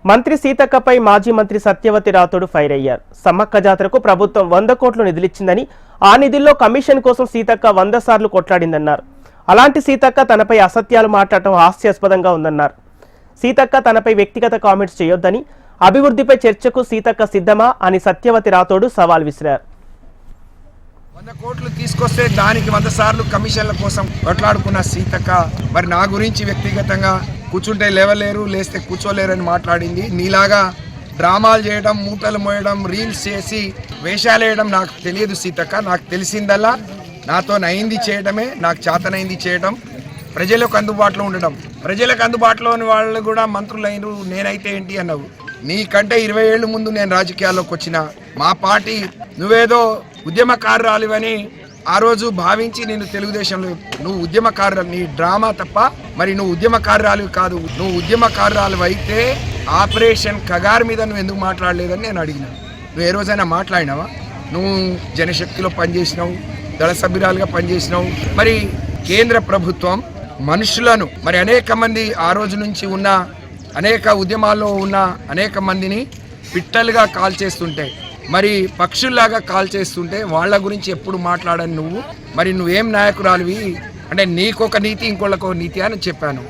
మంత్రి సీతక్కపై మాజీ మంత్రి సత్యవతి రాథోడ్ ఫైర్ అయ్యారు. సమ్మక్క జాతరకు ప్రభుత్వం 100 కోట్లు నిధులిచ్చిందని, ఆ నిధుల్లో కమిషన్ కోసం సీతక్క 100 సార్లు కొట్లాడిందన్నారు. అలాంటి సీతక్క తనపై అసత్యాలు మాట్లాడటం హాస్యాస్పదంగా ఉందన్నారు. సీతక్క తనపై వ్యక్తిగత కామెంట్స్ చేయొద్దని, అభివృద్ధిపై చర్చకు సీతక్క సిద్ధమా అని సత్యవతి రాథోడ్ సవాల్ విసిరారు. 100 కోట్లు తీసుకొస్తే దానికి 100 సార్లు కమిషన్ల కోసం కొట్లాడుకున్న సీతక్క మరి నా గురించి వ్యక్తిగతంగా కూర్చుంటే లేవలేరు, లేస్తే కూర్చోలేరని మాట్లాడింది. నీలాగా డ్రామాలు చేయడం, మూటలు మోయడం, రీల్స్ చేసి వేషాలు వేయడం నాకు తెలియదు సీతక్క. నాకు తెలిసిందల్లా నాతో నయింది చేయడమే, నాకు చేతనైంది చేయడం, ప్రజలకు అందుబాటులో ఉండడం. ప్రజలకు అందుబాటులోని వాళ్ళు కూడా మంత్రులైనరు, నేనైతే ఏంటి అన్నావు. నీకంటే 20 ఏళ్ళ ముందు నేను రాజకీయాల్లోకి వచ్చిన మా పార్టీ నువ్వేదో ఉద్యమకారురాలివని ఆ రోజు భావించి నేను తెలుగుదేశంలో, నువ్వు ఉద్యమకారురాలు, నీ డ్రామా తప్ప మరి నువ్వు ఉద్యమకారురాలు కాదు. నువ్వు ఉద్యమకారురాలు అయితే ఆపరేషన్ కగార్ మీద నువ్వు ఎందుకు మాట్లాడలేదని నేను అడిగిన. నువ్వు ఏ రోజైనా మాట్లాడినావా? నువ్వు జనశక్తిలో పనిచేసినావు, దళ సభ్యురాలుగా పనిచేసినావు. మరి కేంద్ర ప్రభుత్వం మనుషులను మరి అనేక మంది ఆ రోజు నుంచి ఉన్న అనేక ఉద్యమాల్లో ఉన్న అనేక మందిని పిట్టలుగా కాల్ చేస్తుంటే, మరి పక్షుల్లాగా కాల్ చేస్తుంటే వాళ్ళ గురించి ఎప్పుడు మాట్లాడని నువ్వు మరి నువ్వేం నాయకురాలివి అంటే నీకొక నీతి ఇంకోళ్ళకో నీతి అని చెప్పాను.